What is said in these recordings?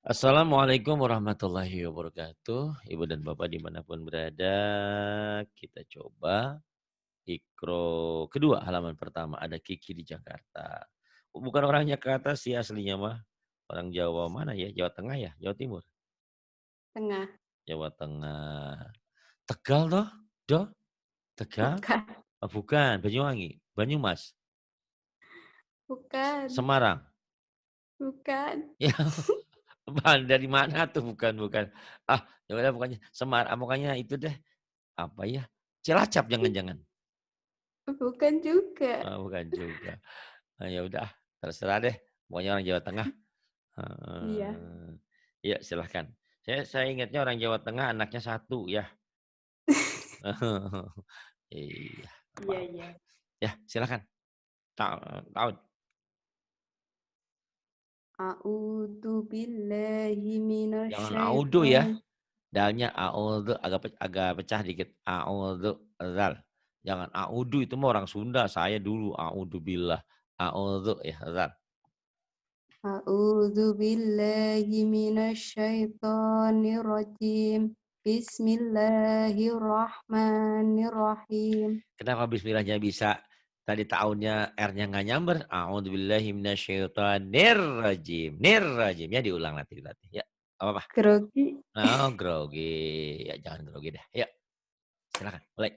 Assalamualaikum warahmatullahi wabarakatuh. Ibu dan Bapak dimanapun berada, kita coba ikro kedua halaman pertama. Ada Kiki di Jakarta. Bukan orang Jakarta sih aslinya mah. Orang Jawa mana ya? Jawa Tengah ya? Jawa Timur? Tengah. Jawa Tengah. Tegal toh? Do? Tegal? Bukan, Oh, bukan. Banyuwangi. Banyumas. bukan, Semarang. bukan, Ya, dari mana tuh? Bukan, bukan. Ah, ya udah pokoknya Semarang. Pokoknya itu deh. Apa ya? Cilacap jangan-jangan. bukan juga. Oh, bukan juga. Nah, ya udah, terserah deh. Pokoknya orang Jawa Tengah. Iya, Heeh. Iya, silahkan. Saya ingatnya orang Jawa Tengah anaknya satu ya. Iya, iya, apa-apa. iya. Ya, silahkan. Tahun. A'udzu billahi Jangan audu ya. minasyaiton. Dalnya audu agak pecah dikit. Audu zal. Jangan audu itu mah orang Sunda. Saya dulu audu billah. Audu ya zal. A'udzu billahi minasyaitonir rajim. Bismillahirrahmanirrahim. Kenapa bismillahnya bisa tadi tahunnya R-nya nggak nyamber? A'udzubillahi minasyaitonirrajim. Nirrajim. Ya diulang nanti dilatih. Ya, apa-apa. Grogi. Oh, grogi. Ya jangan grogi deh. Ya, silakan. Mulai.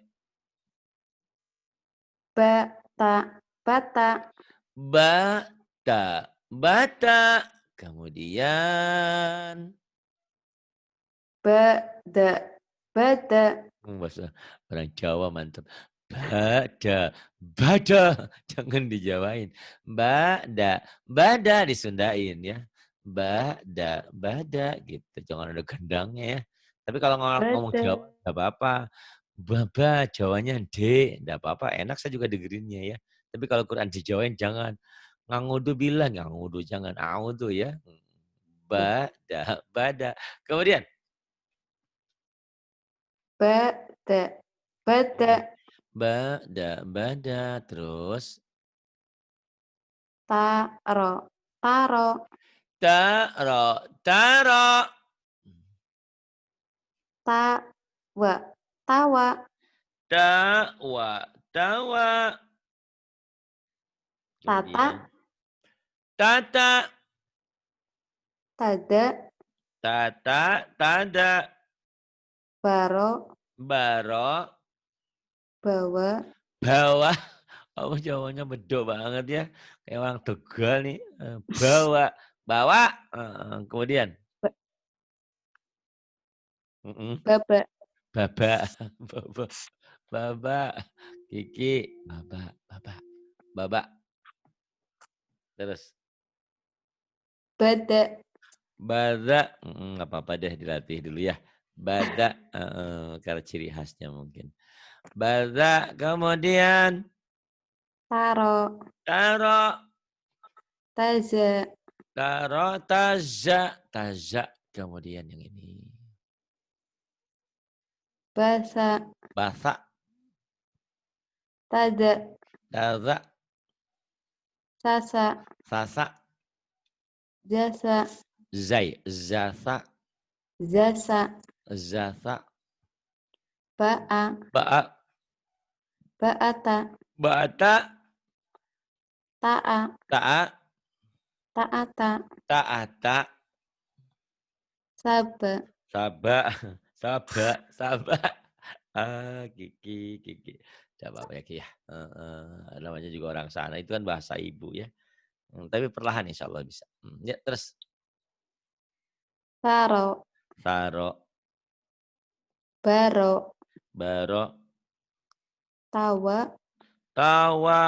Bata, bata, Bata. Bata. Kemudian bada, bada, bahasa orang Jawa mantap. Bada. Bada. Jangan dijawain. Bada. Bada disundain ya. Bada. Bada gitu. Jangan ada gendangnya ya. Tapi kalau ngomong bada. Jawa enggak apa-apa. Baba Jawanya D, enggak apa-apa. Enak saya juga dengerinnya ya. Tapi kalau Quran dijawain jangan. Ngangudu bilang, ngangudu jangan. Audu ya. Ya. Bada. Bada. Kemudian. Bada, bada, Bada, bada, terus taro, taro, taro, taro, tawa, tawa, tawa, tawa. tata, Kemudian tata, tada, tata, tada, baro, baro, bawa, bawa. Oh, Jawanya bedok banget ya. Kayak orang Tegal nih. Bawa, bawa. Kemudian, ba- mm-mm, baba, baba, baba, baba, Kiki, baba, baba, baba. Terus. bada, Bada, nggak apa-apa deh dilatih dulu ya. Bada, karena ciri khasnya mungkin. Bada, kemudian taro, taro, taza, taro, taza, taza. Kemudian yang ini. basa, Basa, tada, taza, sasa, sasa, jasa, zai, zasa, zasa, zasa, baa, ba'a, baata, ba'ata, taa, ta'a, taata, ta'ata, saba, saba, saba, saba. Kiki, Kiki. Tidak apa-apa ya, Ki ya. Namanya juga orang sana, itu kan bahasa ibu ya. Tapi perlahan insya Allah bisa. Ya, terus. taro, Taro, baro, baro, tawa, tawa,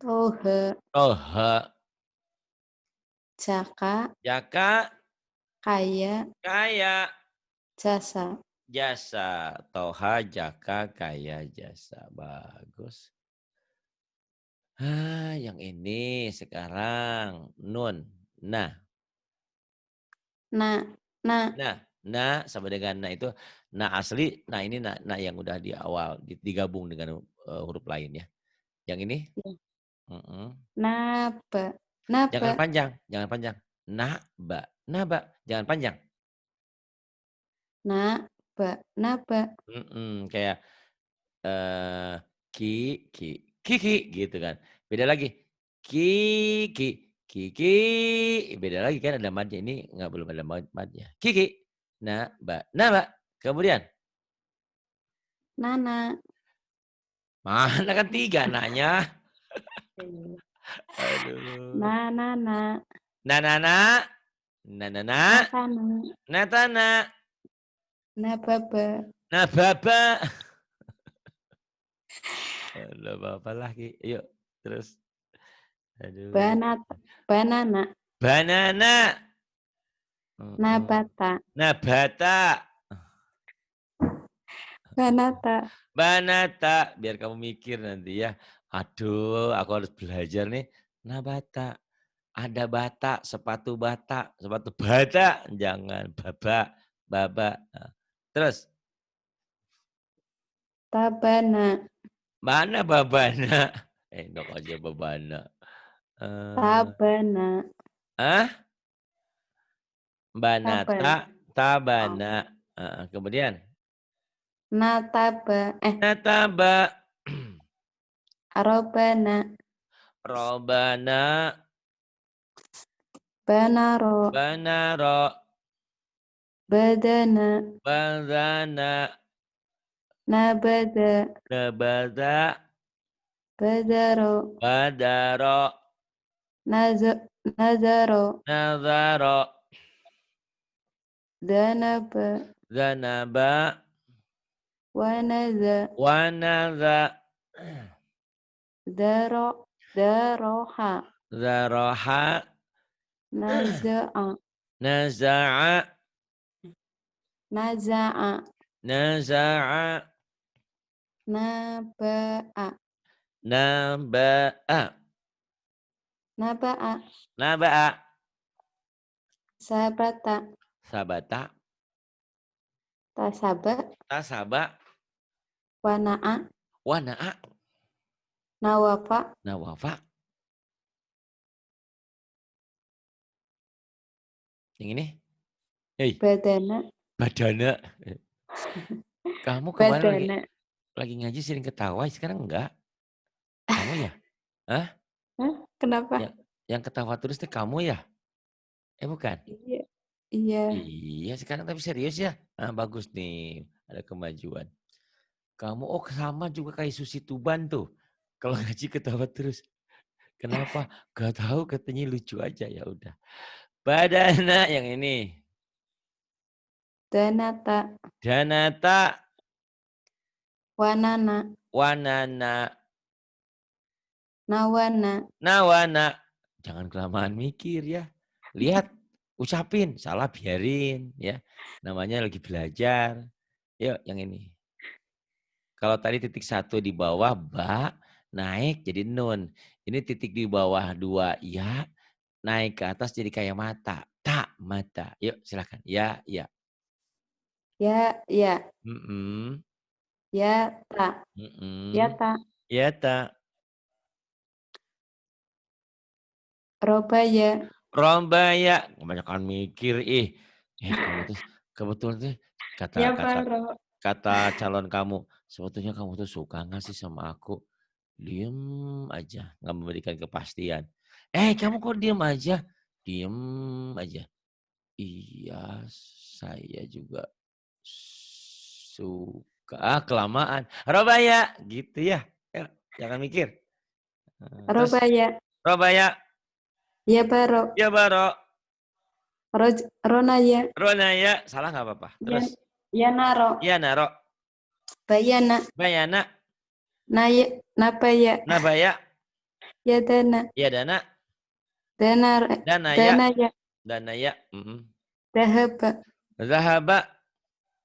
toha, toha, jaka, jaka, kaya, kaya, jasa. jasa. Toha, jaka, kaya, jasa. Bagus. Yang ini sekarang. Nun. Nah. Nah, nah, Nah, nah sama dengan nah itu nah asli, nah ini nah yang udah di awal digabung dengan huruf lain ya. Yang ini? ya. Mm-mm. Naba, Jangan Naba. panjang, jangan panjang. Naba, naba, jangan panjang. Naba. Naba. Kayak eh ki, ki, kiki gitu kan. Beda lagi. Kiki, kiki. Beda lagi kan ada madnya. Ini nggak belum ada madnya. Kiki, naba, naba. Kemudian, Nana. mana kan 3 nanya. Aduh. Nanana. Nanana, nanana, Natana. natana, Nababa. nababa. Nggak apa-apa lah, Ki. Yuk, terus. Aduh. Banata. Banana. Banana. Mm-mm. Nabata. Nabata. Banata. Banata. Biar kamu mikir nanti ya. Aduh, aku harus belajar nih. Nabata. Ada bata, sepatu bata, sepatu bata. Jangan, baba, baba. Nah, terus, Tabana. mana babana? Enak aja babana. Tabana. Ah, banata, Tabana. tabana. Kemudian, Nataba. nataba, Arobana. robana, Banaro. banaro, Badana. badana, Nabada. nabada, Badaro. badaro, Nazaro. nazaro, Danaba. zanaba, Wanaza. wanaza, Daroha. zaroha, Naza'a. naza'a, Naza'a. naza'a, Naba'a. naba'a, Naba'a. naba'a, Sabata. sabata, Tasaba. tasaba, Wana'a. wana'a, Nawafa. nawafa. Yang ini, hei, Badana. badana. Kamu kemarin Badana. lagi ngaji sering ketawa, sekarang enggak? Kamu ya? Hah? Hah? Kenapa? Yang ketawa terus tuh kamu ya? Bukan? Iya. Iya. Iya, sekarang tapi serius ya? Bagus nih, ada kemajuan. Kamu, sama juga kayak Susi Tuban tuh. Kalau ngaji ketawa terus. Kenapa? Gak tahu, katanya lucu aja, ya udah. Badana yang ini. Danata. Danata, Wanana. wanana, Nawana. nawana. Jangan kelamaan mikir ya. Lihat, ucapin, salah biarin ya. Namanya lagi belajar. Yuk, yang ini. Kalau tadi titik 1 di bawah ba, naik jadi nun. Ini titik di bawah 2 ya, naik ke atas jadi kayak mata. Tak, mata. Yuk silakan. Ya, ya. Ya. Ya. Mm-mm. Ya. Ta. Ya. Mm-mm. Ta. Ya, tak. Robaya. Rombaya. Kebanyakan mikir. Kamu tuh kebetulan tuh Ya, kata-kata Baro. kata calon kamu, sebetulnya kamu tuh suka nggak sih sama aku? Diem aja, nggak memberikan kepastian. Kamu kok diem aja? Diem aja. Iya, saya juga suka. Kelamaan. Robaya, gitu ya. Jangan mikir. Terus, Robaya. Robaya, Ya, Baro. ya Baro, Ronaya. Ronaya, salah nggak apa-apa. Ya. Terus, Ya, Naro. ya Naro, Bayana. Bayana, Naya. Napaya. Nabaya, Ya, Dana. ya Dana, Danar. Danaya, Danaya. Danaya, Dahaba. Zahaba,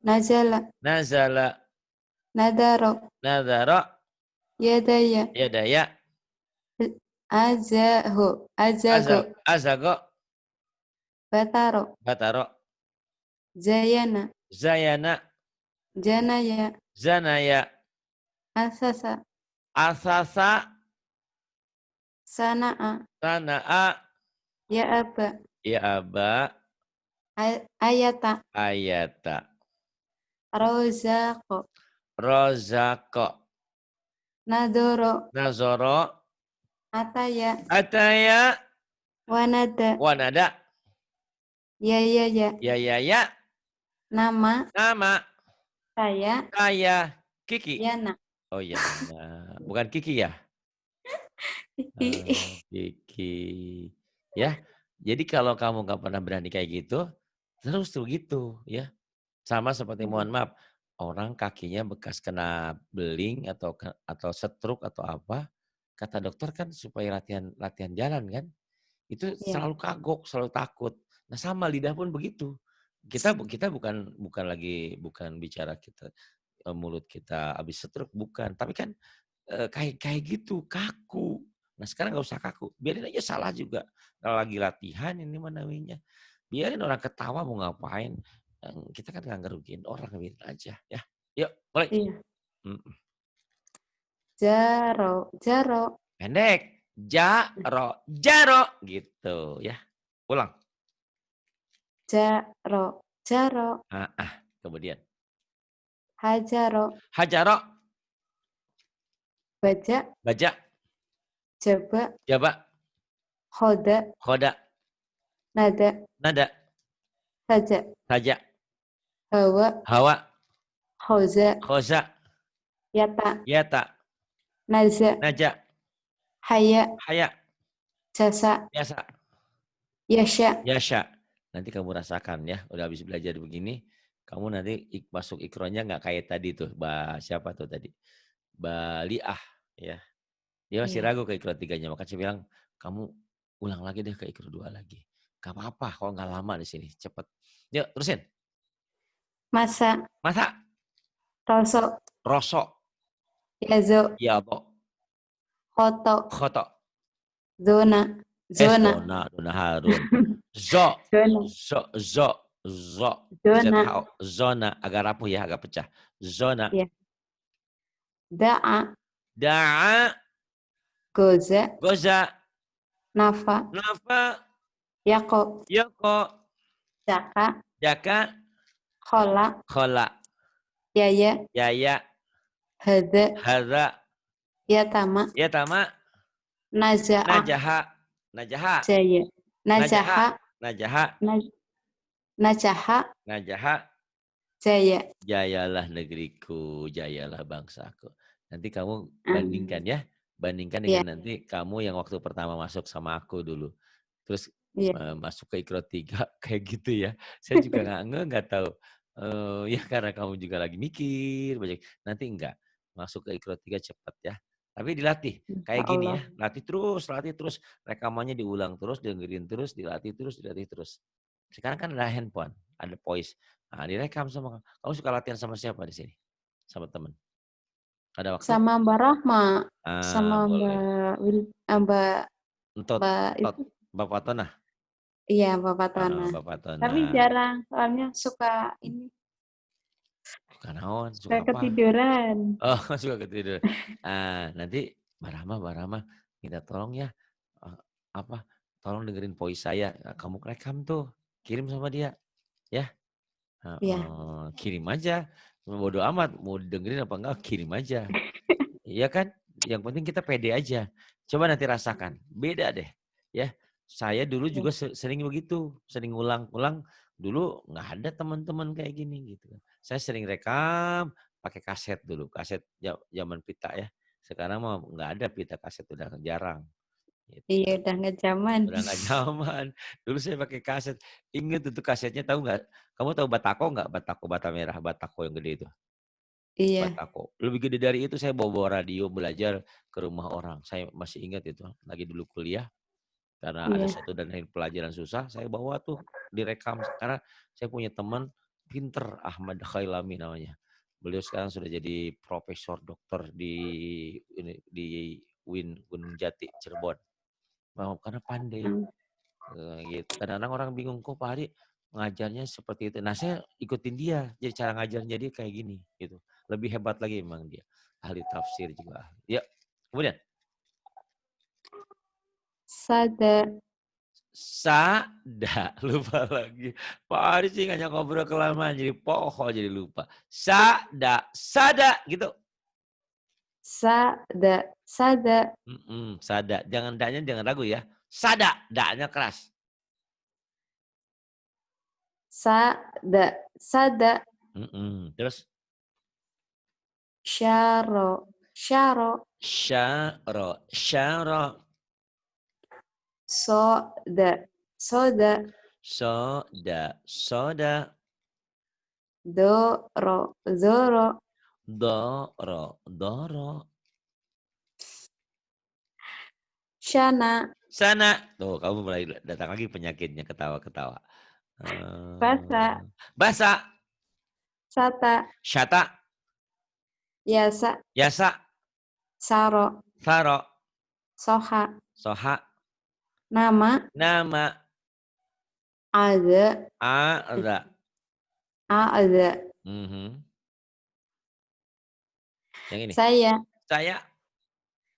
Nazala. Nazala, Nadaro. Nazara, Yadaya. Yadaya, Azaho. Azago. Azago, Bataro. Bataro, Zayana. Zayana, Janaya. Zanaya, Asasa. Asasa, Sanaa. Sanaa, Ya aba. Ya aba Ayata. ayata. Rozako. Rozako. Nadoro. Nazoro. Ataya. Ataya. Wanada. Wanada. Ya ya ya. Ya ya ya. Nama Nama. saya Saya. Kiki. Yana. Oh Yana. Bukan Kiki ya? Kiki. Ya. Jadi kalau kamu nggak pernah berani kayak gitu, terus tuh gitu ya. Sama seperti mohon maaf, orang kakinya bekas kena beling atau stroke atau apa, kata dokter kan supaya latihan latihan jalan kan, itu Ya. selalu kagok, selalu takut. Nah sama lidah pun begitu. Kita bukan lagi bukan bicara kita, mulut kita habis stroke, bukan. Tapi kan, kayak kayak gitu, kaku. Nah sekarang nggak usah kaku, biarin aja salah juga. Kalau lagi latihan ini mah namanya. Biarin orang ketawa mau ngapain, kita kan nggak ngerugiin orang, biarin aja ya. Yuk mulai. Iya. Mhm. Jaro. Jaro. Pendek, jaro, jaro gitu ya. Ulang. Jaro. Jaro. Kemudian Hajaro. hajaro, Baja. baja, Jaba. jaba, Khoda. khoda, Nada. nada, Saja. saja, Hawa. hawa, Khoza. khoza, Yata. yata, Naza. naja, Haya. haya, Jasa. biasa, Yasha. yasha. Nanti kamu rasakan ya, udah habis belajar begini, kamu nanti masuk ikronya nggak kayak tadi tuh, siapa tuh tadi? Baliah ya. Dia masih Iya. ragu ke ikro 3-nya, maka saya bilang, kamu ulang lagi deh ke ikro 2 lagi. Gak apa-apa kalau nggak lama di sini, cepet. Yuk terusin. Masa. Masa, Roso. rosok, Yazo. yabo, Koto. khoto, Zona. Zona. zona Harun. Zo, Zona. zo, Zona. ZHO, zona, agak rapuh ya, agak pecah. Zona, Ya. Da'a. da'a, Goza. goza, Nafa. nafa, Yako. yoko, Jaka. jaka, Khola. khola, Yaya. yaya, Hada. hadza, Yatama. yatama, Naza'a. najaha, najaha, Jaya. najaha, Najaha. najaha, Najaha. najaha, Jaya. jayalah negeriku, jayalah bangsaku. Nanti kamu bandingkan Amin. ya, bandingkan Ya. dengan nanti kamu yang waktu pertama masuk sama aku dulu. Terus Iya. masuk ke ikro 3 kayak gitu ya. Saya juga nggak tahu. Ya karena kamu juga lagi mikir banyak. Nanti enggak, masuk ke ikro 3 cepat ya. Tapi dilatih Insya kayak gini Allah. ya, latih terus, rekamannya diulang terus, dengerin terus, dilatih terus, dilatih terus. Sekarang kan ada handphone, ada voice. Nah, direkam sama kamu. Kamu suka latihan sama siapa di sini? Sama teman? Ada waktu? Sama Mbak Rahma. Sama Boleh. Mbak Mbak Entot, Mbak tot, itu. Bapak Tona. Iya, Bapak Tona. Bapak Tapi Tona. jarang. Soalnya suka ini. Suka naon? Suka Suka apa? ketiduran. Oh, suka ketiduran. Nanti Mbak Rama, minta tolong ya, eee, apa, tolong dengerin voice saya. Kamu rekam tuh, kirim sama dia, ya. Iya. Kirim aja. Bodo amat mau dengerin apa enggak, kirim aja. Iya kan? Yang penting kita pede aja. Coba nanti rasakan, beda deh, ya. Saya dulu Iya. juga sering begitu, sering ulang-ulang. Dulu nggak ada teman-teman kayak gini gitu kan. Saya sering rekam pakai kaset dulu, kaset zaman pita ya. Sekarang mah nggak ada pita kaset, udah jarang Iya, gitu. udah nggak zaman. Udah nggak zaman. Dulu saya pakai kaset. Ingat itu kasetnya, tahu nggak? Kamu tahu batako nggak? Batako bata merah, batako yang gede itu. Iya. Batako. Lebih gede dari itu, saya bawa radio belajar ke rumah orang. Saya masih ingat itu, lagi dulu kuliah, karena ada Iya. satu dan lain pelajaran susah, saya bawa tuh direkam. Karena saya punya teman pinter, Ahmad Khailami namanya. Beliau sekarang sudah jadi profesor dokter di Gunung Jati, Cirebon. Karena pandai. Hmm. Gitu. Kadang-kadang orang bingung, kok Pak Hari ngajarnya seperti itu. Nah saya ikutin dia, jadi cara ngajarnya dia kayak gini gitu. Lebih hebat lagi memang dia. Ahli tafsir juga ahli. Ya, kemudian Sada. Sada, lupa lagi. Pak Aris sih ngajak ngobrol kelamaan jadi poho jadi lupa. Sada gitu. Sada. Sada. Jangan da-nya jangan ragu ya. Sada, da-nya keras. Sada. Terus Syaro. syaro. Soda. Soda. Zoro. Doro. Shana. Sana. Tuh, kamu mulai datang lagi penyakitnya ketawa-ketawa. Basa. Basa. Sata. Syata. Yasa. Yasa. Saro. Saro. Soha. Soha. Nama. Nama. Ada. Ada. Yang ini. Saya.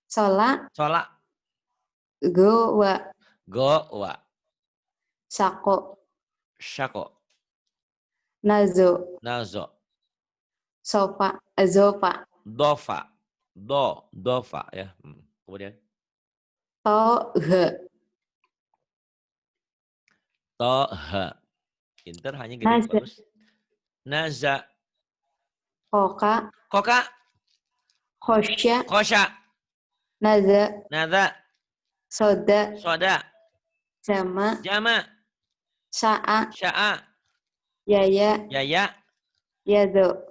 Sola. Gowa. Sako. Syako. Nazo. Zofa. Dofa ya. Kemudian Toha. Pinter hanya gede bagus. Naza. Koka. Kosya. Naza. Soda. Jama. Sa'a. Sya'a. Yaya. Yado.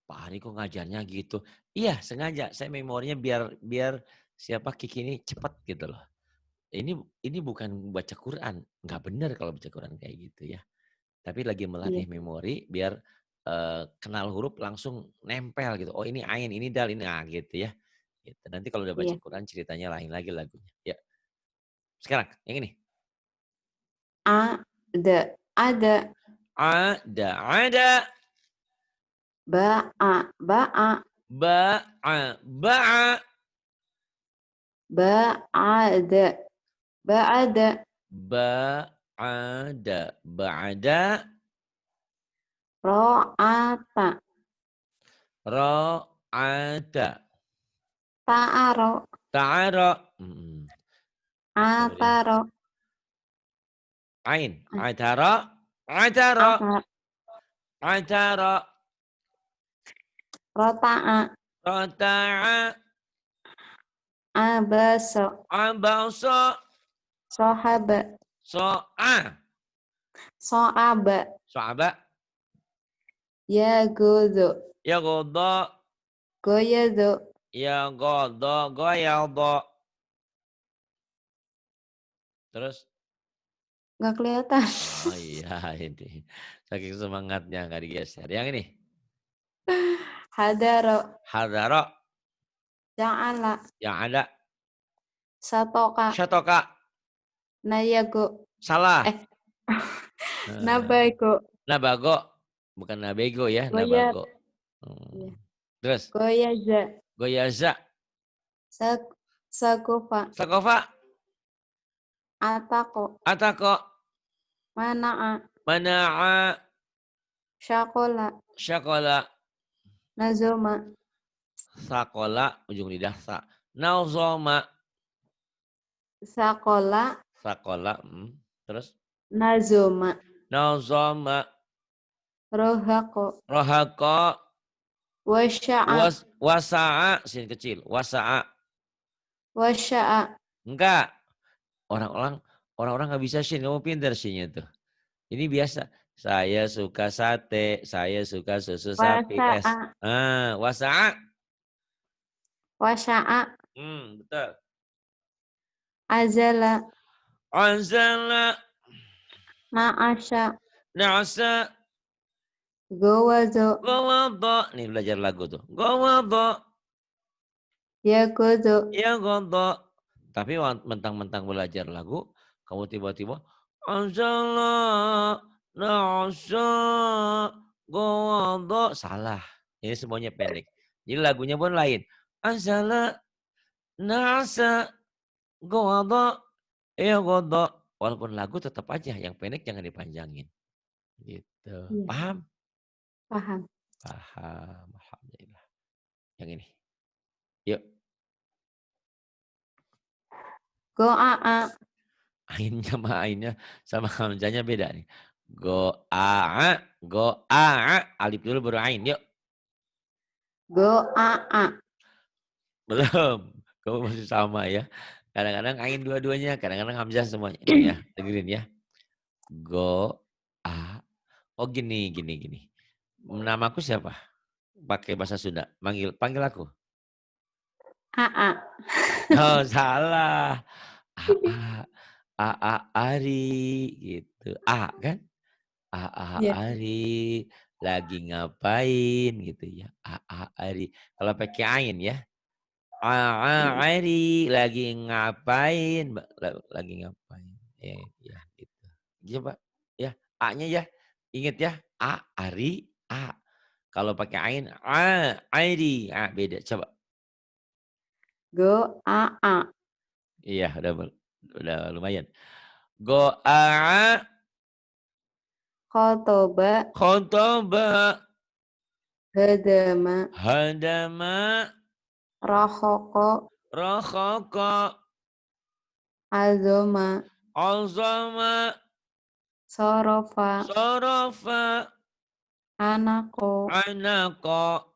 Pak Hari kok ngajarnya gitu. Iya, sengaja saya memorinya biar siapa Kiki ini cepat gitu loh. Ini bukan baca Quran, nggak benar kalau baca Quran kayak gitu ya. Tapi lagi melatih memori biar kenal huruf langsung nempel gitu. Oh ini ain, ini dal, ini gitu ya. Gitu. Nanti kalau udah baca Quran ceritanya lain lagi lagunya. Ya. Sekarang yang ini. Ada. Ba'a. Ba'ada. Ba'ada. Ro'ata. Ta'aro. Ataro. Ain. Ataro. Rota'a. Abaso. Sohaba. So'aba. Yagudu. Goyado. Terus? Nggak kelihatan. Oh iya ini. Saking semangatnya nggak digeser. Yang ini. Hadaro. Ja'ala. Yang ada. Satoka. Nayago. Salah. Nabago. Nabago. Bukan nabego ya. Goyat. Nabago. Terus. Goyaza. Sakofa. Atako. Mana'a. Syakola. Nazoma. Sakola. Ujung lidah sa. Nauzoma. Sakola. Terus. Nazoma. Rohako. Wasa'a. Sin kecil. Wasa'a. Enggak. Orang-orang nggak bisa shin. Kamu pintar shinnya tuh. Ini biasa. Saya suka sate. Saya suka susu sapi. Wasa'a. Betul. Azala. Na'asa. Gowado. Nih belajar lagu tuh. Gowado. Yagodo. Tapi mentang-mentang belajar lagu, kamu tiba-tiba Anzala na'asa gowado. Salah. Ini semuanya pendek. Jadi lagunya pun lain. Anzala na'asa gowado. walaupun lagu tetap aja yang pendek jangan dipanjangin. Gitu. Iya. Paham? Paham. Paham. Alhamdulillah. Yang ini. Yuk. Go'a. Ainnya sama ainnya sama hamzahnya beda nih. Go'a. Go'a. Alif dulu baru ain. Yuk. Go'a. Belum. Kamu masih sama ya. Kadang-kadang ain dua-duanya. Kadang-kadang hamzah semuanya. Nih ya. Dengerin ya. Go'a. Oh gini. Namaku siapa? Pakai bahasa Sunda. Panggil aku. A'a. Oh salah. A Ari gitu. A kan? A Iya. Ari lagi ngapain gitu ya. A Ari. Kalau pakai ain ya. A Ari lagi ngapain? Lagi ngapain? Ya gitu. Coba ya. A-nya ya. Ingat ya. A Ari A. Kalau pakai ain Ari. Beda. Coba. Go'a. Iya, udah lumayan. Go'a Khotoba. khotoba Hadama. hadama Rahoko. rokhoko Azoma. azama Sorofa. sorofa Anako. anako.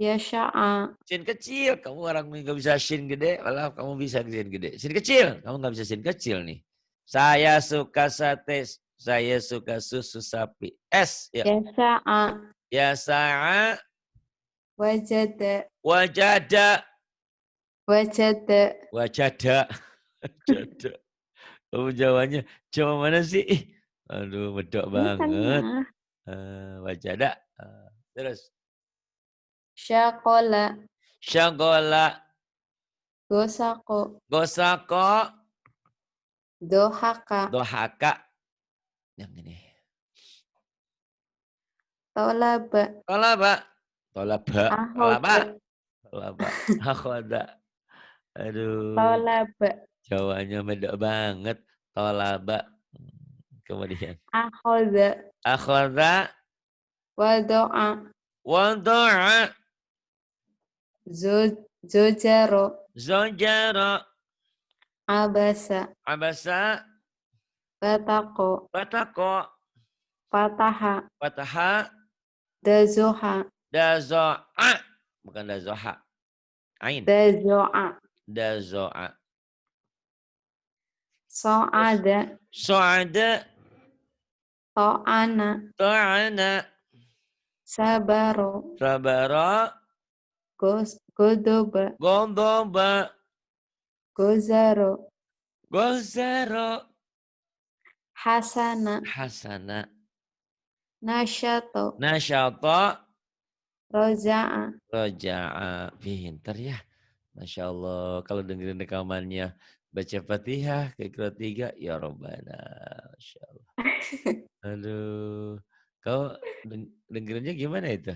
Yasha'a. Sin kecil, kamu orang nggak bisa sin gede, malah kamu bisa sin gede. Sin kecil, kamu nggak bisa sin kecil nih. Saya suka sate, saya suka susu sapi. S, ya. Yasha'a. Ya sa'a Wajada. wajada Wajada. wajada. Wajada. Kamu jawabnya Jawa mana sih? Aduh, medok Di banget. tengah. Wajada. Terus. Syakola. Syagola. Gosako. Gosako. Dohaka. Dohaka. Yang ini. Tolaba. Tolaba. Tolaba. Tolaba. Ahoda. Tolaba. Akhoda. Aduh. Tolaba. Jawanya medok banget. Tolaba. Kemudian. Akhoda. Akhoda. Wado'a. Wado'a. Zojaro. Zojara. Abasa. Abasa. Batako. Batako. Fataha. Fataha. Dazoha. Dazo'a. Bukan dazoha. Ain. Dazo'a. Dazo'a. So'ada. So'ada. To'ana. Ta'ana. Sabaro. Sabara. Godoba. Gondoba. Gozaro. Gozaro. Hasana. Hasana. Nasyato. Nasyata. Roja'a. Roja'a. Pinter ya. Masya Allah. Kalau dengerin rekamannya. Baca Fatihah. Ke 3. Ya Rabbana. Masya Allah. Aduh. Kau dengerinnya gimana itu?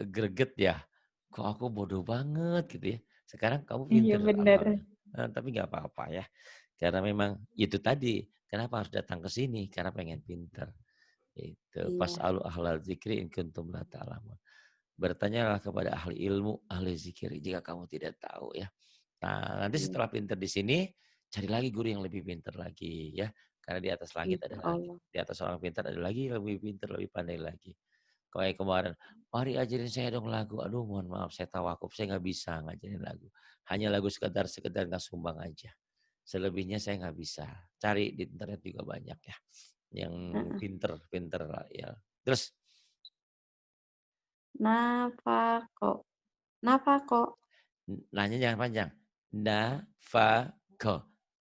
Greget ya. Kok aku bodoh banget gitu ya. Sekarang kamu Iya pinter. benar. Alhamdulillah. Tapi nggak apa-apa ya. Karena memang itu tadi. Kenapa harus datang ke sini? Karena pengen pinter. Itu. Iya. Fas'alu ahlal zikri in kuntum la ta'lamun. Bertanyalah kepada ahli ilmu, ahli zikir jika kamu tidak tahu ya. Nah, nanti setelah pinter di sini, cari lagi guru yang lebih pinter lagi ya. Karena di atas langit ada lagi. Allah. Di atas orang pintar ada lagi yang lebih pintar, lebih pandai lagi. Kayak kemarin, mari ajarin saya dong lagu. Aduh mohon maaf saya tawakuf, saya nggak bisa ngajarin lagu. Hanya lagu sekedar nggak sumbang aja. Selebihnya saya nggak bisa. Cari di internet juga banyak ya. Yang pinter lah ya. Terus. Nafako. Nafako. Nanya jangan panjang. Nafako.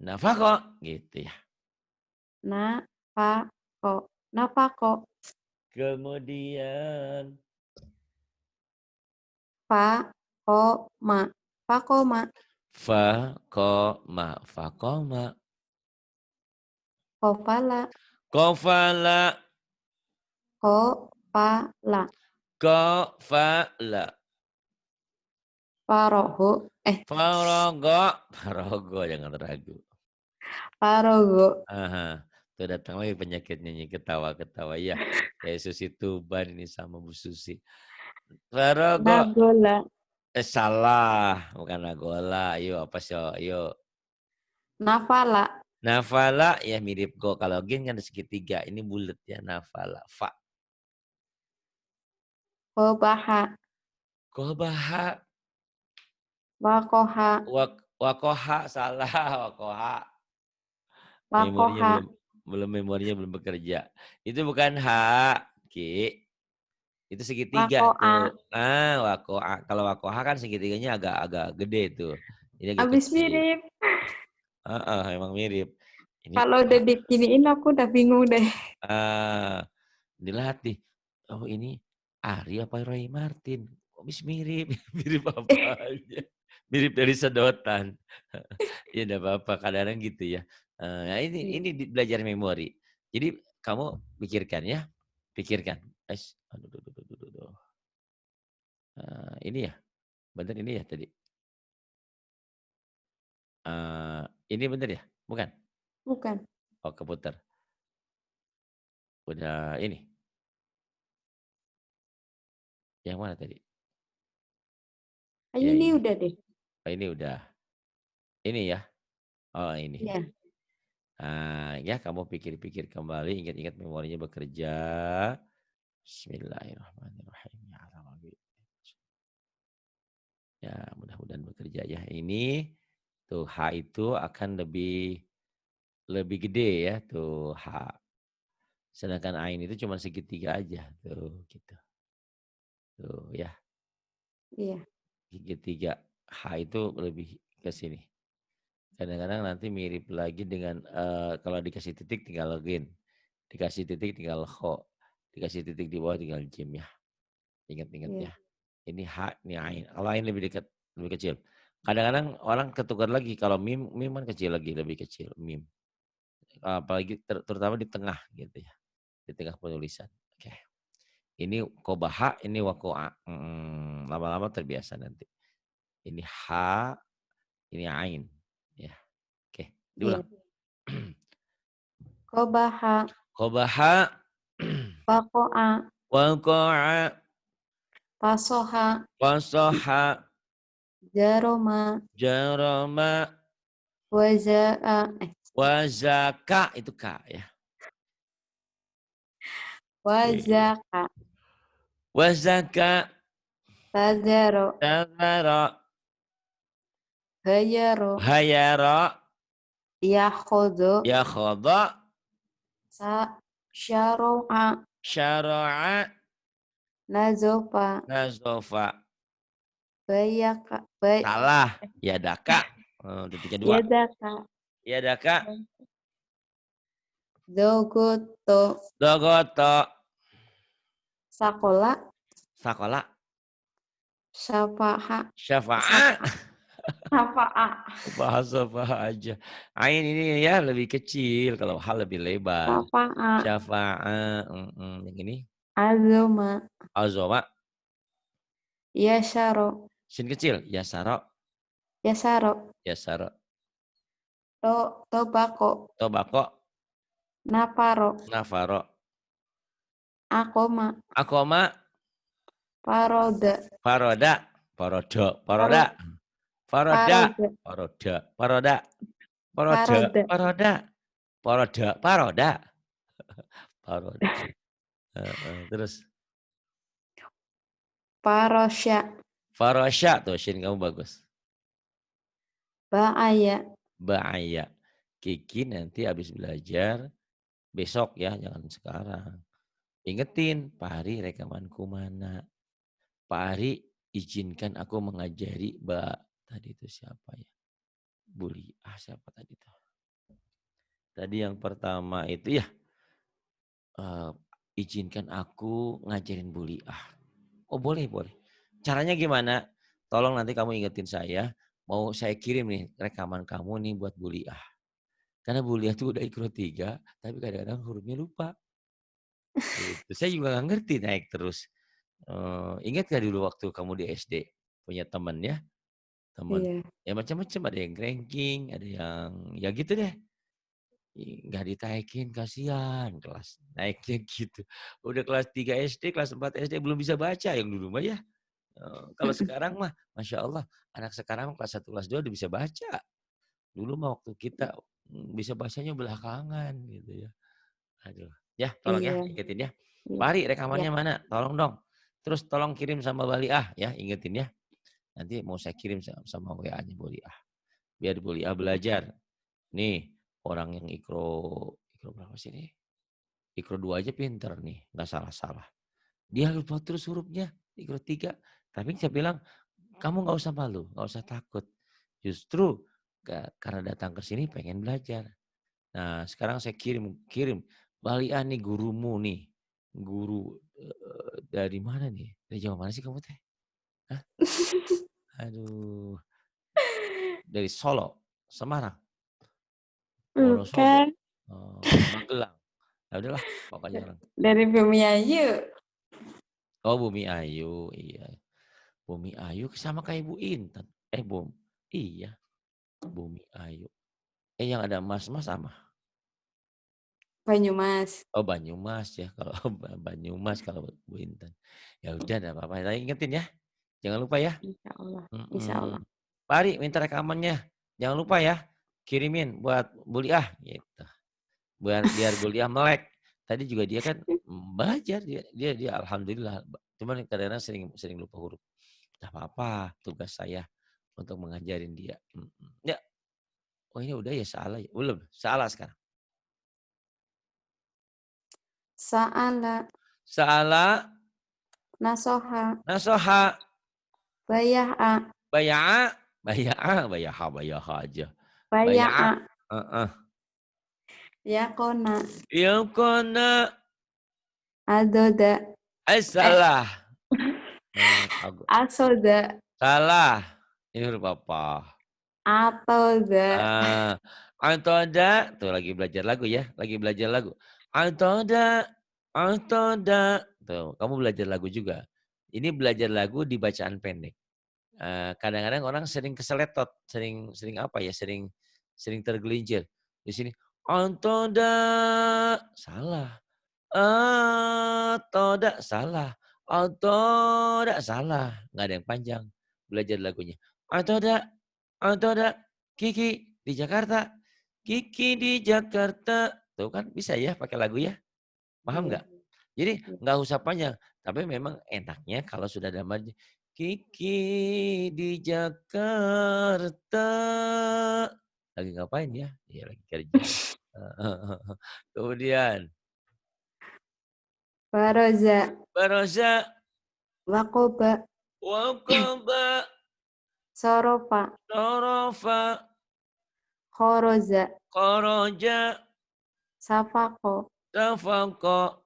Nafako. Gitu ya. Nafako. Nafako. Kemudian. Fakoma. Fakoma. Fakoma. Fakoma. Kofala. Kofala. Kofala. Kofala. Faroho. Farogo. Farogo jangan ragu. Parago. Aha, tuh datang lagi penyakit nyanyi ketawa-ketawa. Ya, kayak Susi Tuban ini sama Bu Susi. Parago. Nagola. Salah, bukan Nagola. Ayo, apa sih? Ayo. Nafala. Nafala, ya mirip go. Kalau gen kan ada segitiga. Ini bulat ya, nafala. Fa. Kobaha. Kobaha. Wakoha. Wakoha, salah. Wakoha. Memorinya Wakoha. memorinya belum bekerja. Itu bukan H, Ki. Itu segitiga Wakoa. tuh. Wakoa. Kalau wakoha kan segitiganya agak gede tuh. Ini agak Abis kecil. mirip. Emang mirip. Ini Kalau udah dikiniin aku udah bingung deh. dilatih. Oh ini Ari apa Roy Martin? Kok mirip? Mirip apa aja. Mirip dari sedotan. Ya enggak apa-apa, kadang-kadang gitu ya. Nah ini belajar memori. Jadi kamu pikirkan ya. Pikirkan. Aduh, duh, duh, duh, duh, duh. Ini ya, bener ini ya tadi? Ini bener ya? Bukan? Bukan. Oh keputar. Udah ini? Yang mana tadi? Ya Ini ini. udah deh. Oh ini udah. Ini ya? Oh ini. Iya. Ya kamu pikir-pikir kembali, ingat-ingat memorinya bekerja. Bismillahirrahmanirrahim. Ya Allah. Ya mudah-mudahan bekerja ya. Ini tuh H itu akan lebih gede ya tuh H. Sedangkan Ain itu cuma segitiga aja tuh gitu. Tuh ya. Iya. Segitiga H itu lebih ke sini. Kadang-kadang nanti mirip lagi dengan kalau dikasih titik tinggal login. Dikasih titik tinggal kho. Dikasih titik di bawah tinggal jim ya. Ingat-ingat Iya. ya. Ini H, ini Ain. Kalau Ain lebih dekat, lebih kecil. Kadang-kadang orang ketukar lagi. Kalau mim kan kecil lagi, lebih kecil. Mim. Apalagi terutama di tengah gitu ya. Di tengah penulisan. Oke. Ini kobaha, ini wakoa. Lama-lama terbiasa nanti. Ini H, ini Ain. Ya. Oke, Iya. diulang. Kobaha. Kobaha, Wakoa. wakoa, Pasoha. pasoha, Jaroma. jaroma, Wazaa. wazaka. Itu K ya. Iya. Wazaka. Wazaka, Tazaro. tazara, Hayaro. hayara, Yakhodo. yakhoda, Syaro'a. syara'a, Nazofa. nazofa. Bayaka. Salah. Yadaka. Titiknya 2. Yadaka. Yadaka. Zogoto. Dogoto. Sakola. Sakola. Syafaha. Syafa'a. Sapa. Syafa'a. Bahasa apa aja. Ain ini ya lebih kecil. Kalau hal lebih lebar. Syafa'a. Syafa'a. Yang ini. Azoma. Azoma. Yasharo. Sin kecil. Yasaro. Yasaro. Yasaro. Tobako. Tobako. Naparo. Nafaro. Akoma. Akoma. Paroda. Paroda. Parodo. Paroda. Paro, Paroda. paroda. Paroda. Paroda. Paroda. Paroda. Paroda. Paroda. Paroda. Paroda. Terus. Parosya. Farosya. Tuh, Shin kamu bagus. Ba'aya. Bahaya. Kiki nanti habis belajar besok ya, jangan sekarang. Ingetin, Pak Hari rekamanku mana? Pak Hari izinkan aku mengajari Mbak. Tadi itu siapa ya? Buli. Siapa tadi itu? Tadi yang pertama itu ya. Izinkan aku ngajarin Buli. Oh boleh, boleh. Caranya gimana? Tolong nanti kamu ingetin saya. Mau saya kirim nih rekaman kamu nih buat Buli. Karena Buliah tuh udah ikro 3, tapi kadang-kadang hurufnya lupa. Gitu. Saya juga nggak ngerti naik terus. Ingat gak dulu waktu kamu di SD punya temen ya? Temen. Iya. Ya macam-macam, ada yang ranking, ada yang ya gitu deh. nggak ditaikin kasihan kelas, naiknya gitu. Udah kelas 3 SD, kelas 4 SD belum bisa baca yang dulu mah ya. Kalau sekarang mah Masya Allah, anak sekarang kelas 1 kelas 2 udah bisa baca. Dulu mah waktu kita, bisa bacanya belakangan gitu ya. Aduh, ya tolong ya Iya, ingetin ya. iya, Pak Ari iya. rekamannya mana? Tolong dong. Terus tolong kirim sama Baliah ya, ingetin ya. Nanti mau saya kirim sama WA-nya Baliah. Biar Baliah Iya. belajar. Nih, orang yang ikro berapa sih nih? Ikro 2 aja pinter nih, nggak salah-salah. Dia lupa terus hurufnya, ikro 3. Tapi saya bilang, kamu nggak usah malu, nggak usah takut. Justru karena datang ke sini pengen belajar. Nah, sekarang saya kirim kirim, Balian nih gurumu nih, guru, dari mana nih? Dari Jawa mana sih kamu teh? Hah? Aduh, dari Solo, Semarang, Wonosobo, Bukan. Magelang. Ya udahlah, pokoknya orang Dari Bumi Ayu. oh Bumi Ayu, iya. Bumi Ayu sama kayak Bu Intan. Iya, Bumi Ayu. Yang ada mas-mas sama? Banyumas. Oh Banyumas ya, kalau Banyumas kalau Bu Intan. Ya udah enggak apa-apa, tapi ingetin ya, jangan lupa ya. Insya Allah. Insya Mhm. Allah. Pak Ari minta rekamannya, jangan lupa ya, kirimin buat Buliah gitu. Biar Buliah melek. Tadi juga dia kan, belajar dia alhamdulillah, cuman kadang-kadang sering sering lupa huruf. Nggak apa-apa, tugas saya untuk mengajarin dia. Ya, oh ini udah ya salah ya? Belum, salah sekarang. Sa'ala. Salah, Nasoha. nasoha, Baya'a. baya'a, bayaha aja. Baya'a, Baya'a. heeh. Yakona. Yukona, Adoda. Eh, salah. asoda. Salah. Ini huruf apa? Atoda. Ah, Antoda, tuh lagi belajar lagu ya, lagi belajar lagu. Antoda, Antoda, tuh kamu belajar lagu juga. Ini belajar lagu di bacaan pendek. Kadang-kadang orang sering keseletot, sering sering apa ya, sering sering tergelincir. Di sini, Antoda, salah. Antoda, salah. Antoda, salah. Nggak ada yang panjang belajar lagunya. Antoda, Antoda, Kiki di Jakarta. Kiki di Jakarta. Tuh kan bisa ya pakai lagu ya. Paham Iya. nggak? Jadi Iya. nggak usah panjang. Tapi memang enaknya kalau sudah ada Kiki di Jakarta. Lagi ngapain ya? Iya lagi kerja. Kemudian Baroza. Baroza, Wakoba. Wakoba, Sorofa. Torofa, Khoroza. Koroja, Safako. Tafako,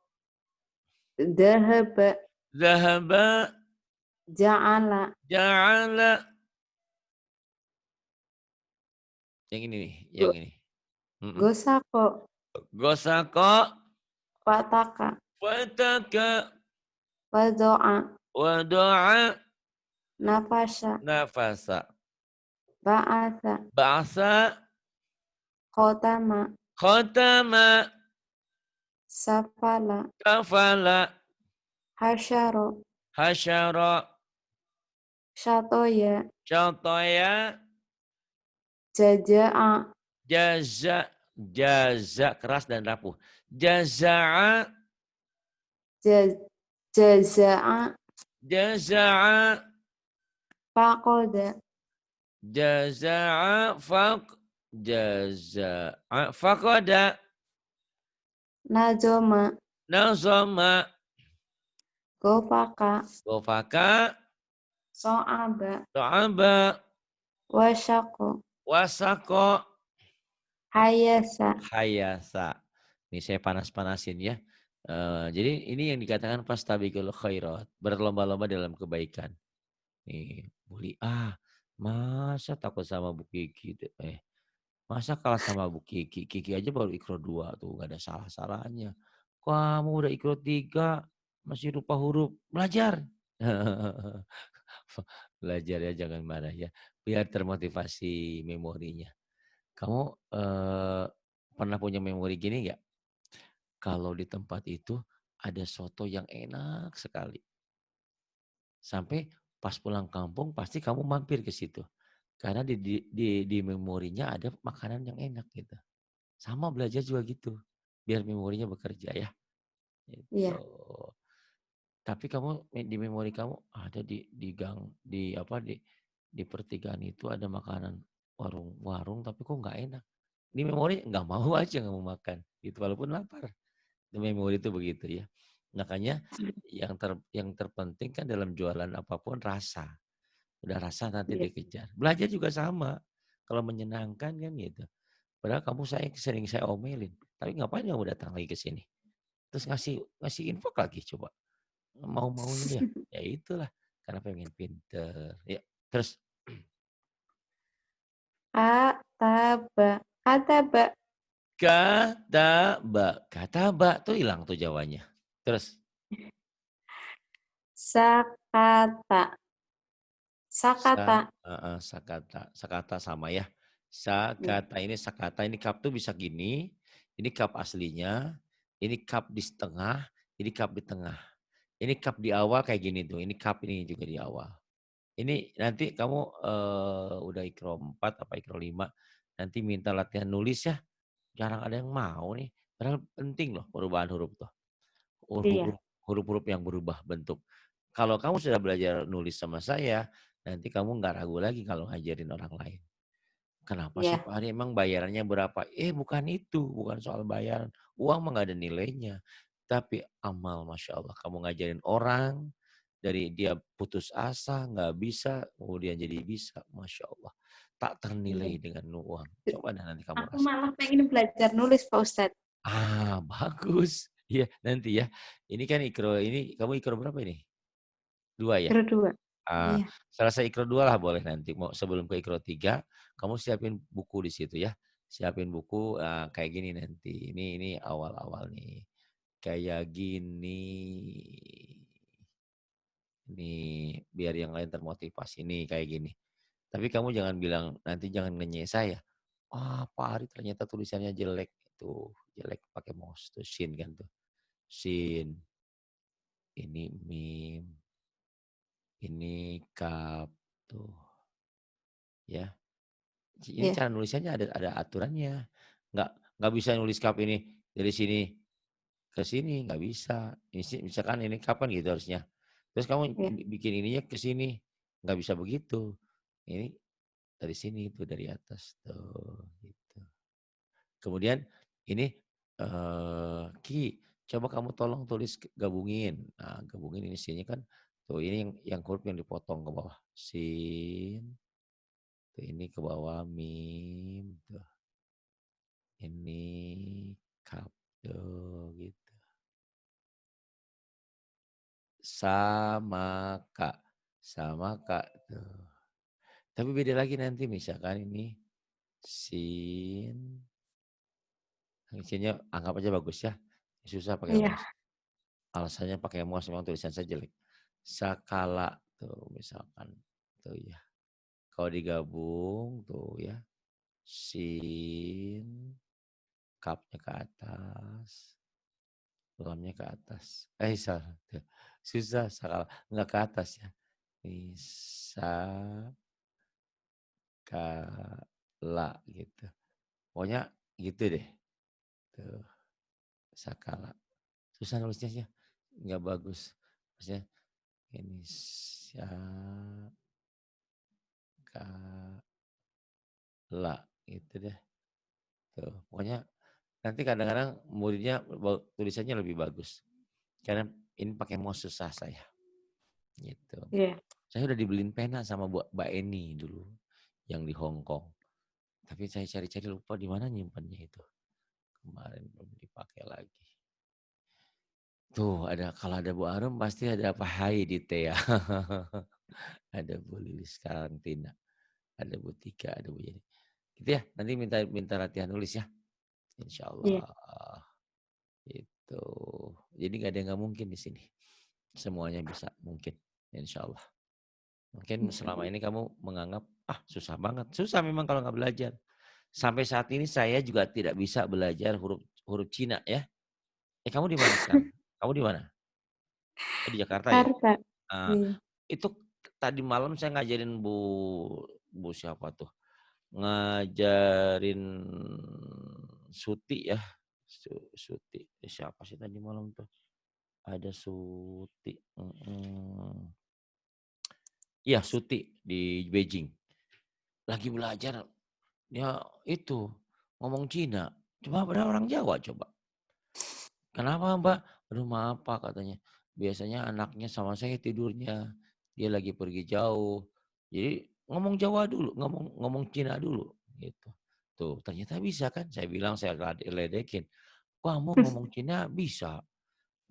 Dahaba. Zahaba, Ja'ala. Ja'ala. Yang ini nih, yang Go- ini. Mhm. Gosako. Gosako, Pataka. Fataka, Wado'a. Wado'a, Nafasha. Nafasa, Ba'atha. Ba'asa, Khotama. Khotama, Safala. Kafala, Hasyaro. Hasyara, Syatoya. Syatoya, Jaja'a. Jaza, jaza keras dan rapuh. Jaza'a, Jaz- Jaza'a. jaza'a, Fakoda. jaza'a, jaza'a, faqada, Najoma. nazama, Gofaka. gofaka, So'aba. to'aba, Wasyako. wasako, Hayasa. hayasa. Ini saya panas-panasin ya. Jadi ini yang dikatakan fastabiqul khairat, berlomba-lomba dalam kebaikan. Nih, bully, masa takut sama Bu Kiki, masa kalah sama Bu Kiki? Kiki aja baru ikro 2 tuh, nggak ada salah-salahnya. Kamu udah ikro 3 masih lupa huruf, belajar. Belajar ya, jangan marah ya, biar termotivasi memorinya. Kamu, Pernah punya memori gini nggak? Kalau di tempat itu ada soto yang enak sekali. Sampai pas pulang kampung pasti kamu mampir ke situ. Karena di memorinya ada makanan yang enak gitu. Sama belajar juga gitu. Biar memorinya bekerja ya. Gitu. Iya, Tapi kamu di memori kamu ada di gang di apa di pertigaan itu ada makanan warung tapi kok nggak enak. Di memori nggak mau aja nggak mau makan gitu walaupun lapar. Di memori itu begitu ya. Makanya yang terpenting kan dalam jualan apapun rasa. Udah rasa nanti iya, dikejar. Belajar juga sama. Kalau menyenangkan kan gitu. Padahal kamu sering saya omelin. Tapi ngapain kamu datang lagi ke sini? Terus ngasih ngasih info lagi coba. Mau-maunya ya. Ya itulah. Karena pengen pinter. Ya. Terus kataba, kataba, kata ba tuh hilang tuh Jawanya. Terus sakata, sakata, sakata. Sakata sama ya. iya, Sakata ini cup tuh bisa gini. Ini cup aslinya. Ini cup di setengah. Ini cup di tengah. Ini cup di awal kayak gini tuh. Ini cup ini juga di awal. Ini nanti kamu udah ikro 4 apa ikro 5. Nanti minta latihan nulis ya. Jarang ada yang mau nih. Padahal penting loh perubahan huruf tuh. iya, Huruf-huruf yang berubah bentuk. Kalau kamu sudah belajar nulis sama saya, nanti kamu nggak ragu lagi kalau ngajarin orang lain. Kenapa sih iya, Pak Ari emang bayarannya berapa? Bukan itu, bukan soal bayaran. Uang mah nggak ada nilainya. Tapi amal Masya Allah, kamu ngajarin orang, dari dia putus asa, nggak bisa, kemudian jadi bisa. Masya Allah. Tak iya. ternilai dengan uang. Coba dah nanti kamu Aku rasakan. malah pengen belajar nulis, Pak Ustadz. Bagus. Iya, nanti ya. Ini kan ikro, ini kamu ikro berapa ini? 2 ya? Kedua, Ah, iya, selesai ikro 2 lah boleh nanti. Mau sebelum ke ikro 3, kamu siapin buku di situ ya. Siapin buku kayak gini nanti. Ini awal-awal nih. Kayak gini. Ini biar yang lain termotivasi nih kayak gini. Tapi kamu jangan bilang nanti jangan ngenyek saya. Pak Ari ternyata tulisannya jelek. Tuh, jelek pakai mouse tuh sin kan tuh. Sin, ini mim, ini kap tuh ya. Ini iya, cara nulisannya ada aturannya. Nggak bisa nulis kap ini dari sini ke sini nggak bisa. Misalkan ini kapan gitu harusnya. Terus kamu iya, bikin ininya ke sini nggak bisa begitu. Ini dari sini tuh dari atas tuh gitu. Kemudian ini Ki, coba kamu tolong tulis gabungin. Nah, gabungin ini sinnya kan tuh ini yang huruf yang dipotong ke bawah. Sin, tuh ini ke bawah mim, tuh. Ini kap tuh gitu. Sama Kak. Sama Kak tuh. Tapi beda lagi nanti misalkan ini sin, sinnya anggap aja bagus ya. Susah pakai iya, mouse. Alasannya pakai mouse memang tulisan saya jelek. Sakala tuh misalkan tuh ya. Kalau digabung tuh ya. Sin, kapnya ke atas, lamnya ke atas. Salah. Tuh. Susah sakala. Enggak ke atas ya. Bisa kala gitu. Pokoknya gitu deh. Tuh, sakala. Susah nulisnya sih. Enggak bagus. Maksudnya ini sakala gitu deh. Tuh, pokoknya nanti kadang-kadang muridnya tulisannya lebih bagus. Karena ini pakai mouse susah saya. Gitu. iya. Saya udah dibeliin pena sama Mbak Eni dulu yang di Hong Kong. Tapi saya cari-cari lupa di mana nyimpannya itu. Kemarin belum dipakai lagi. Tuh ada kalau ada Bu Arum pasti ada Pak Hai di T ya. Ada Bu Lilis Karantina, ada Bu Tika, ada Bu Yeni. Gitu ya, nanti minta minta latihan nulis ya. Insya Iya, Allah. Itu. Jadi nggak ada yang nggak mungkin di sini. Semuanya bisa mungkin. Insya Allah. Mungkin insya selama Allah. ini kamu menganggap, susah banget. Susah memang kalau nggak belajar. Sampai saat ini saya juga tidak bisa belajar huruf huruf Cina ya. Kamu di mana sekarang? Kamu di mana? Oh di Jakarta ya? Jakarta. Ah, Iya. itu tadi malam saya ngajarin Bu Bu siapa tuh? Ngajarin Suti ya. Suti. Siapa sih tadi malam tuh? Ada Suti. Iya, Suti di Beijing. Lagi belajar dia itu ngomong Cina. Cuma padahal orang Jawa coba. Kenapa Mbak? Aduh maaf Pak katanya. Biasanya anaknya sama saya tidurnya. Dia lagi pergi jauh. Jadi ngomong Jawa dulu, ngomong ngomong Cina dulu gitu. Tuh ternyata bisa kan? Saya bilang saya ledekin. Kamu ngomong Cina bisa,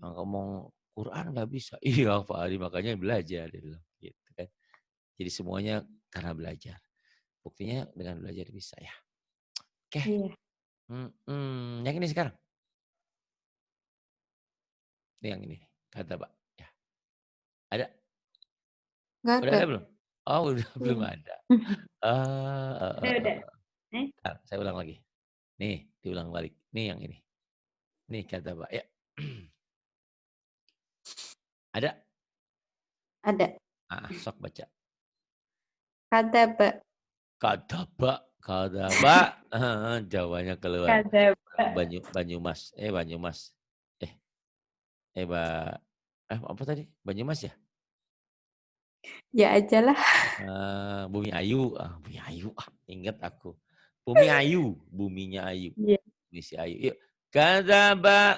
ngomong Quran nggak bisa. Iya Pak Ari makanya belajar dia bilang gitu kan. Jadi semuanya karena belajar. Buktinya dengan belajar bisa ya. Oke. Iya. Yang ini sekarang. Ini yang ini. Kata Pak. Ya. Ada? Nggak Udah ada. ada belum? Oh udah belum Belum. ada. Ah, Udah. Eh, Bentar, saya ulang lagi. Nih, diulang balik. Nih yang ini. Nih kata Pak. Ya. Ada? ada. Sok baca. Kadaba. Kata Pak. Kata Pak. Jawanya keluar. Kadaba. Banyumas. Banyumas. Eh, apa tadi? Banyumas ya? Ya aja lah. Bumi Ayu. Bumi Ayu. Ingat aku. Bumi Ayu. Buminya Ayu. Iya. Misi Ayu. Yuk. Kata Pak.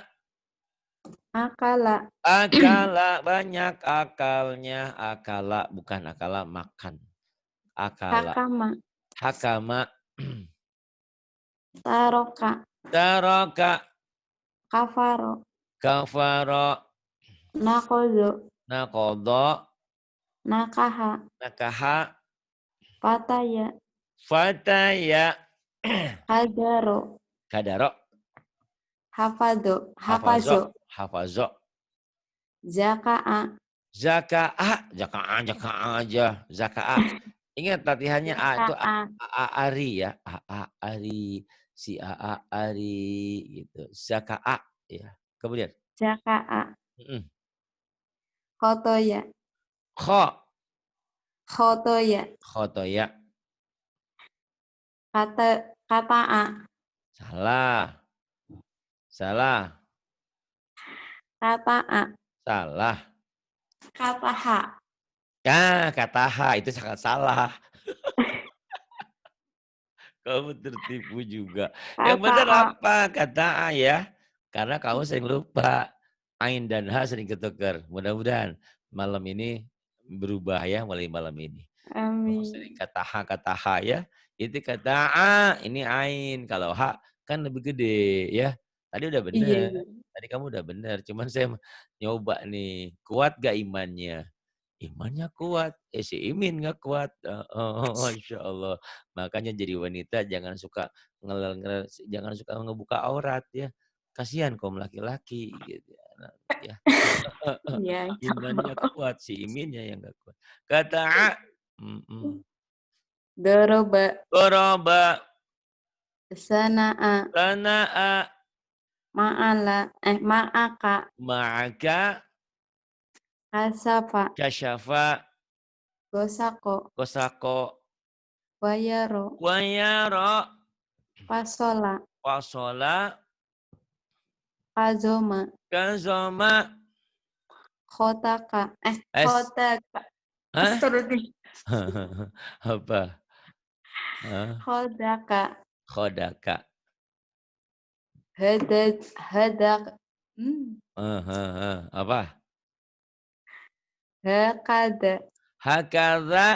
Akala. Akala banyak akalnya. Akala bukan akala makan. Akala. Hakama. Hakama. Taroka. Taraka. Kafaro. Kafara. Nakodo. Nakodo. Nakaha. Nakaha. Pataya. Fataya. Kadaro. Kadaro. Hafado. Hafazo. Hafazo. Hafazo. Zaka'a. Zaka'a. Zaka'a. Zaka'a aja. Zaka'a. Ingat latihannya A itu Zaka'a. Ari ya. Ari. Si Ari gitu. Zaka'a ya. Kemudian. Zaka'a. Mm-mm. Khotoya. Kho. Khotoya. Khotoya. Kata'a. Salah. Salah. Kata'a. Salah. Kataha. Kata H itu sangat salah. Kamu tertipu juga. Yang benar Kata'a. apa? Kata A ya. Karena kamu sering lupa. Ain dan H sering ketukar. Mudah-mudahan malam ini berubah ya mulai malam ini. Kamu sering Amin. kata H ya. Itu kata A, ini Ain. Kalau H kan lebih gede ya. Tadi udah Iya, benar. iya. Tadi kamu udah benar. Cuman saya nyoba nih. Kuat gak imannya? Imannya kuat, si Imin nggak kuat. Masya Allah. Makanya jadi wanita jangan suka jangan suka ngebuka aurat ya. Kasihan kaum laki-laki gitu ya. Nah, ya. Iya. Imannya kuat, si Iminnya yang nggak kuat. Kata A, Doroba. Qoroba, Sana'a. Sana'a, Ma'ala. Ma'aka. Ma'aka, Kasafa. Kasyafa, Gosako. Kosako, Wayaro. Wayaro, Pasola. Wasola, Pazoma. Kazoma. Khotaka. Es, Khotaka. hah? Astagfirullah. Apa? Hah? Khodaka. Khodaka. Hadak. Apa? Hakada. Hakadha.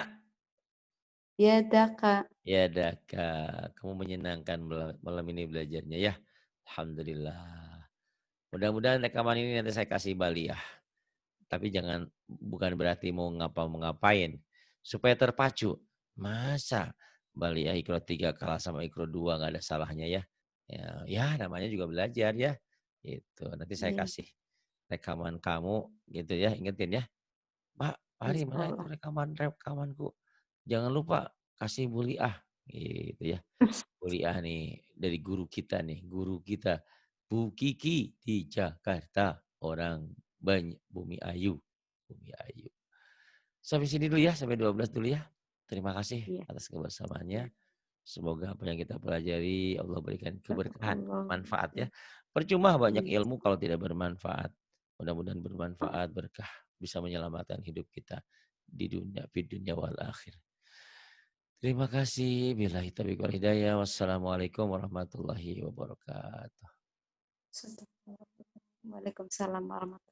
Yadaka. Ya daka. Kamu menyenangkan malam ini belajarnya ya. Alhamdulillah. Mudah-mudahan rekaman ini nanti saya kasih balik ya. Tapi bukan berarti mau ngapain. Supaya terpacu. Masa Bali ya Ikro 3 kalah sama Ikro 2 nggak ada salahnya ya. Ya namanya juga belajar ya. Itu nanti saya Iya. kasih rekaman kamu gitu ya, ingetin ya. Pak, Hari mana itu Insyaallah. rekamanku? Jangan lupa kasih buliah gitu ya. kuliah nih dari guru kita nih, guru kita Bu Kiki di Jakarta, orang banyak Bumi Ayu, Bumi Ayu. Sampai sini dulu ya, sampai 12 dulu ya. Terima kasih Iya, atas kebersamaannya. Semoga apa yang kita pelajari Allah berikan keberkahan, Allah. manfaat ya. Percuma banyak Iya. ilmu kalau tidak bermanfaat. Mudah-mudahan bermanfaat, berkah, bisa menyelamatkan hidup kita di dunia wal akhir. Terima kasih. Billahi taufiq wal hidayah. Wassalamualaikum warahmatullahi wabarakatuh. Waalaikumsalam warahmatullahi